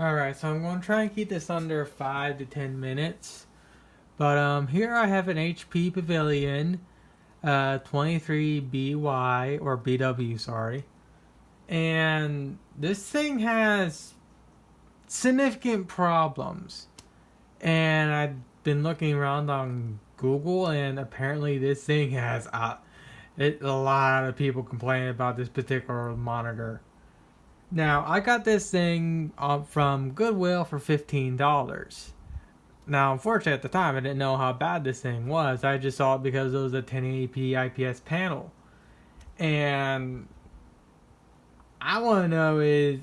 Alright, so I'm going to try and keep this under 5 to 10 minutes. But here I have an HP Pavilion 23BY, or BW, sorry. And this thing has significant problems. And I've been looking around on Google, and apparently this thing has a lot of people complaining about this particular monitor. Now, I got this thing from Goodwill for $15. Now, unfortunately, at the time, I didn't know how bad this thing was. I just saw it because it was a 1080p IPS panel. And I want to know is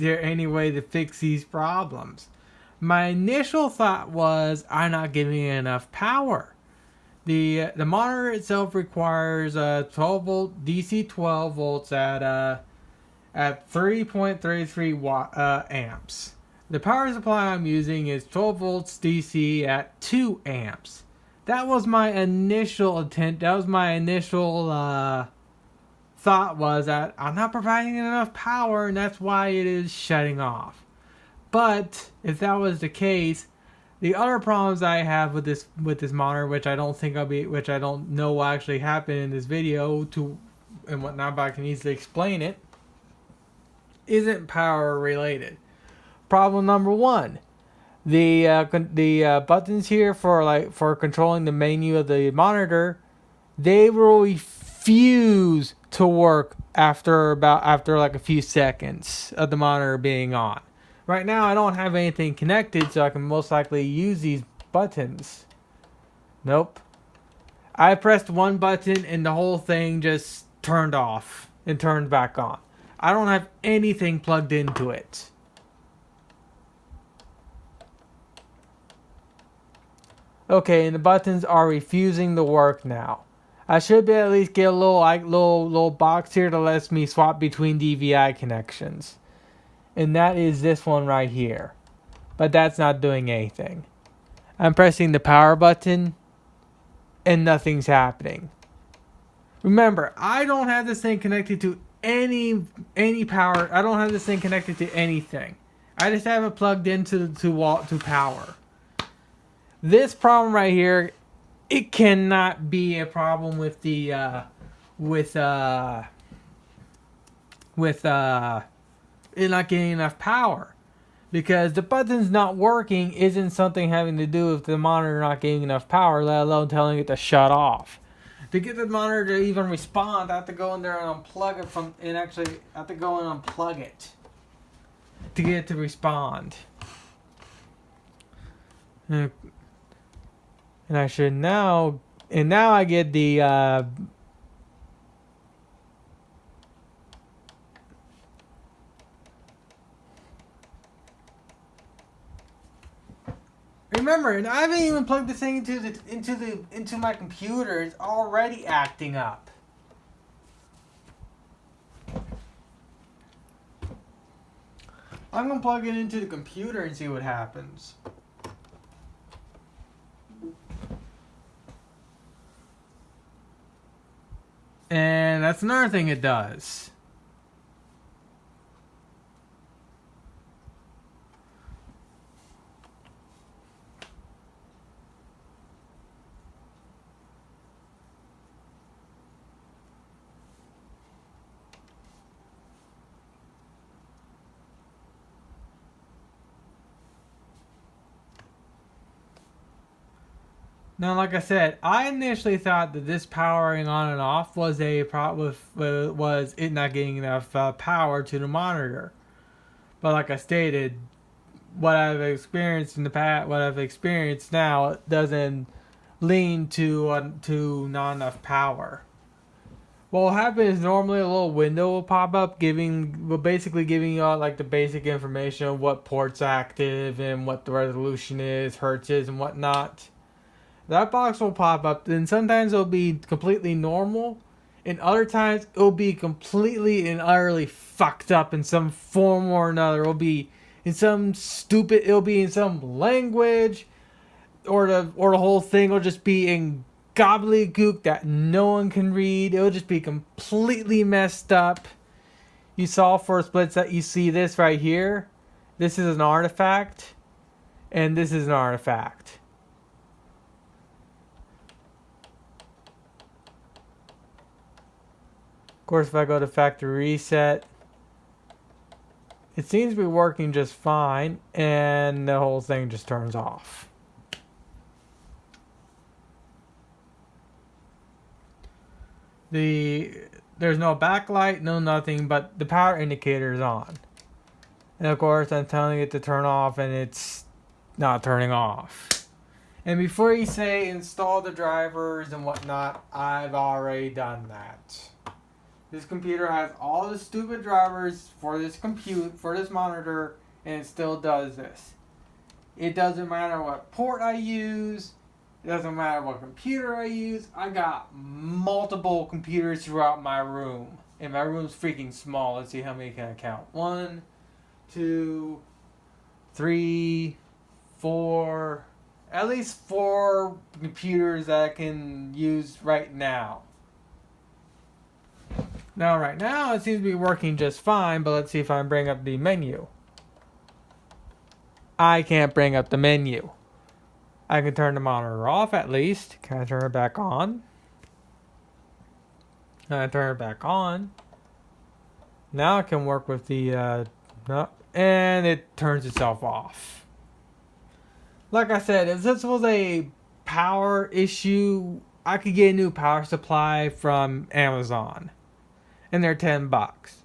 there any way to fix these problems? My initial thought was I'm not giving it enough power. The monitor itself requires 12 volt DC 12 volts at 3.33 amps. The power supply I'm using is 12 volts DC at 2 amps. That was my initial intent. That was my initial thought, was that I'm not providing enough power, and that's why it is shutting off. But if that was the case, the other problems I have with this monitor, which I don't know will actually happen in this video and whatnot, but I can easily explain it, isn't power related. Problem number one: the buttons here for controlling the menu of the monitor, they will refuse to work after like a few seconds of the monitor being on. Right now, I don't have anything connected, so I can most likely use these buttons. Nope. I pressed one button and the whole thing just turned off and turned back on. I don't have anything plugged into it. Okay, and the buttons are refusing to work now. I should be at least get a little box here that lets me swap between DVI connections. And that is this one right here. But that's not doing anything. I'm pressing the power button and nothing's happening. Remember, I don't have this thing connected to any power. I don't have this thing connected to anything. I just have it plugged into to power. This problem right here, it cannot be a problem with the it not getting enough power, because the button's not working isn't something having to do with the monitor not getting enough power, let alone telling it to shut off. To get the monitor to even respond, I have to go in there and unplug it I have to go and unplug it to get it to respond. And I should now I get the remember, and I haven't even plugged this thing into my computer. It's already acting up. I'm gonna plug it into the computer and see what happens. And that's another thing it does. Now, like I said, I initially thought that this powering on and off was was it not getting enough power to the monitor. But like I stated, what I've experienced in the past, what I've experienced now, doesn't lean to not enough power. What will happen is normally a little window will pop up, basically giving you all like the basic information of what port's active and what the resolution is, hertz is, and whatnot. That box will pop up, and sometimes it'll be completely normal, and other times it'll be completely and utterly fucked up in some form or another. It'll be in some language, or the whole thing will just be in gobbledygook that no one can read. It'll just be completely messed up. You saw for splits that you see this right here. This is an artifact, and this is an artifact. Of course, if I go to factory reset, it seems to be working just fine, and the whole thing just turns off. There's no backlight, no nothing, but the power indicator is on. And of course, I'm telling it to turn off, and it's not turning off. And before you say install the drivers and whatnot, I've already done that. This computer has all the stupid drivers for this monitor, and it still does this. It doesn't matter what port I use. It doesn't matter what computer I use. I got multiple computers throughout my room. And my room's freaking small. Let's see how many can I count. 1, 2, 3, 4. At least 4 computers that I can use right now. Now, right now, it seems to be working just fine. But let's see if I bring up the menu. I can't bring up the menu. I can turn the monitor off at least. Can I turn it back on? Can I turn it back on? Now I can work with the no, and it turns itself off. Like I said, if this was a power issue, I could get a new power supply from Amazon, and they're $10.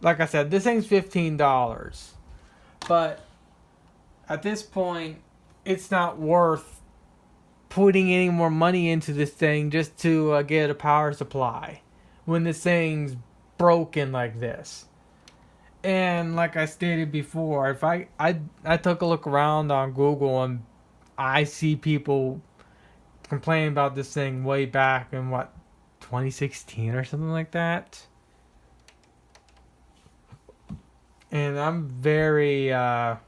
Like I said, this thing's $15, but at this point, it's not worth putting any more money into this thing just to get a power supply when this thing's broken like this. And like I stated before, if I took a look around on Google, and I see people complaining about this thing way back in 2016 or something like that. And I'm very I'm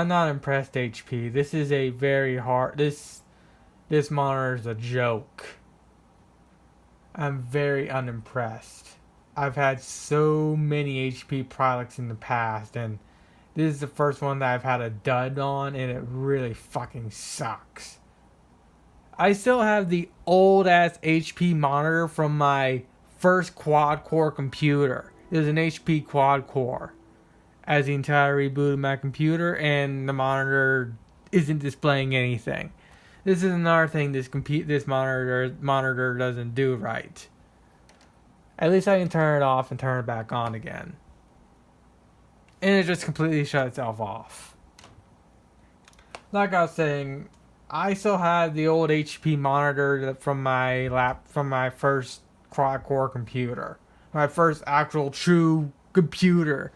not impressed, HP. This is a very hard... This monitor is a joke. I'm very unimpressed. I've had so many HP products in the past, and this is the first one that I've had a dud on, and it really fucking sucks. I still have the old-ass HP monitor from my first quad-core computer. It was an HP quad-core. As the entire reboot of my computer, and the monitor isn't displaying anything. This is another thing this monitor doesn't do right. At least I can turn it off and turn it back on again. And it just completely shut itself off. Like I was saying, I still have the old HP monitor from my first quad-core computer. My first actual true computer.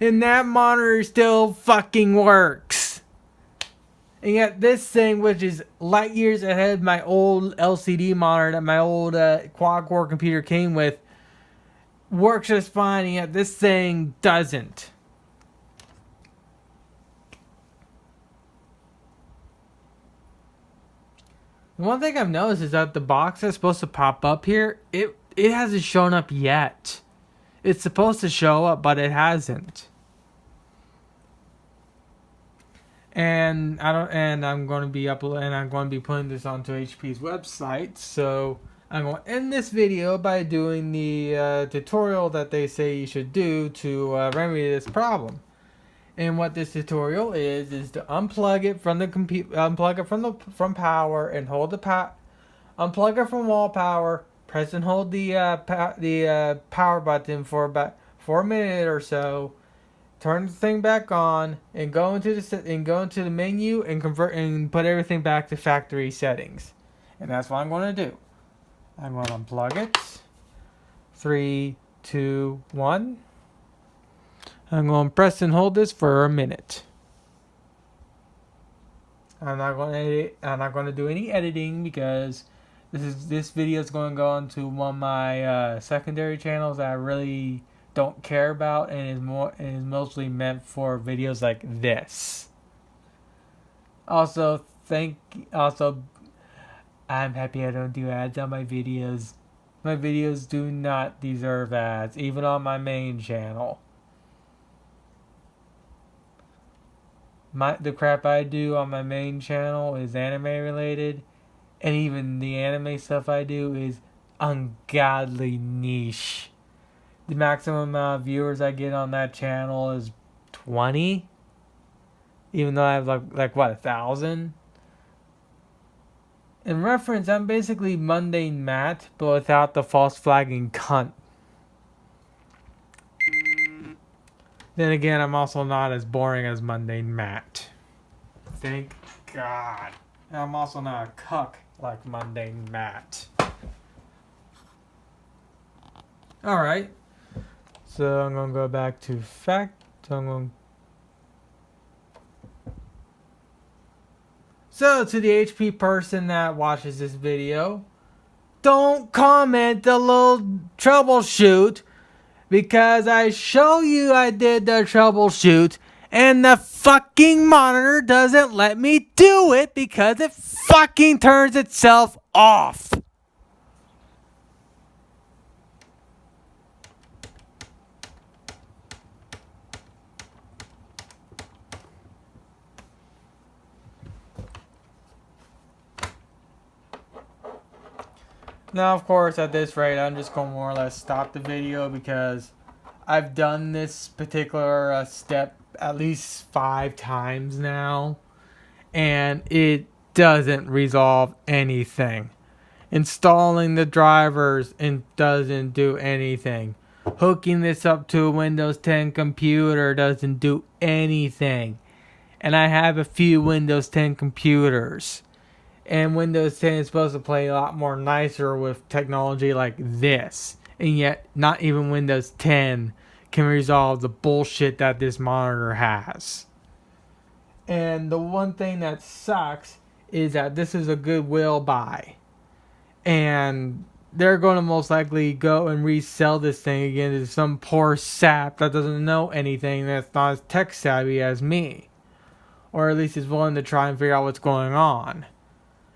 And that monitor still fucking works. And yet this thing, which is light years ahead of my old LCD monitor that my old quad-core computer came with, works just fine, and yet this thing doesn't. The one thing I've noticed is that the box that's supposed to pop up here, it hasn't shown up yet. It's supposed to show up, but it hasn't. And I'm going to be putting this onto HP's website. So I'm going to end this video by doing the tutorial that they say you should do to remedy this problem. And what this tutorial is to unplug it from the unplug it from power, and hold the unplug it from wall power. Press and hold the power button for a minute or so. Turn the thing back on, and go into the menu and put everything back to factory settings. And that's what I'm going to do. I'm going to unplug it. 3, 2, 1. I'm going to press and hold this for a minute. I'm not going to do any editing, because this video is going to go onto one of my secondary channels that I really don't care about, and is mostly meant for videos like this. Also, I'm happy I don't do ads on my videos. My videos do not deserve ads, even on my main channel. The crap I do on my main channel is anime related, and even the anime stuff I do is ungodly niche. The maximum amount of viewers I get on that channel is 20, even though I have like what, 1,000. In reference, I'm basically mundane Matt, but without the false flagging cunt. Then again, I'm also not as boring as mundane Matt. Thank God. And I'm also not a cuck like mundane Matt. Alright. So I'm going to go back to fact. So to the HP person that watches this video, don't comment the little troubleshoot, because I show you I did the troubleshoot and the fucking monitor doesn't let me do it because it fucking turns itself off. Now, of course, at this rate, I'm just going to more or less stop the video because I've done this particular step at least 5 times now, and it doesn't resolve anything. Installing the drivers and doesn't do anything. Hooking this up to a Windows 10 computer doesn't do anything. And I have a few Windows 10 computers. And Windows 10 is supposed to play a lot more nicer with technology like this. And yet, not even Windows 10 can resolve the bullshit that this monitor has. And the one thing that sucks is that this is a Goodwill buy. And they're going to most likely go and resell this thing again to some poor sap that doesn't know anything, that's not as tech savvy as me. Or at least is willing to try and figure out what's going on.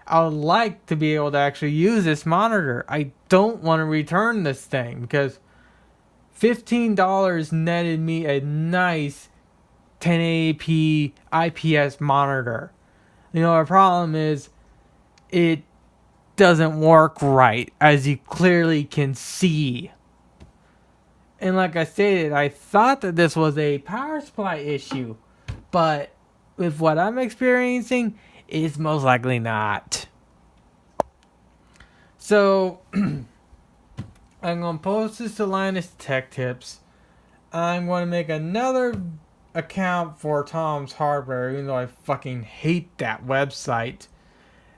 I would like to be able to actually use this monitor. I don't want to return this thing because $15 netted me a nice 1080p IPS monitor. You know, our problem is it doesn't work right, as you clearly can see. And like I stated, I thought that this was a power supply issue, but with what I'm experiencing, it's most likely not. So, I'm going to post this to Linus Tech Tips. I'm going to make another account for Tom's Hardware, even though I fucking hate that website.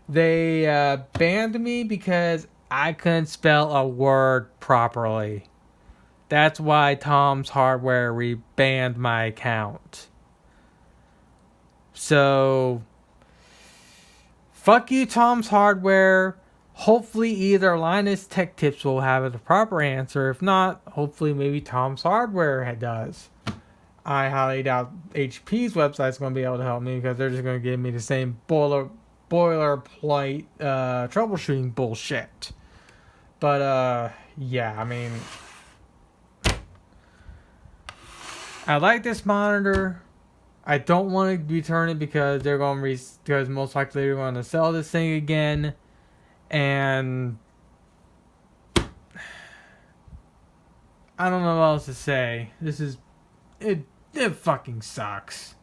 They banned me because I couldn't spell a word properly. That's why Tom's Hardware rebanned my account. So, fuck you, Tom's Hardware. Hopefully either Linus Tech Tips will have the proper answer. If not, hopefully maybe Tom's Hardware does. I highly doubt HP's website is going to be able to help me because they're just going to give me the same boilerplate troubleshooting bullshit. But yeah, I mean, I like this monitor. I don't want to return it because they're going to because most likely they're going to sell this thing again, and I don't know what else to say. This is it. It fucking sucks.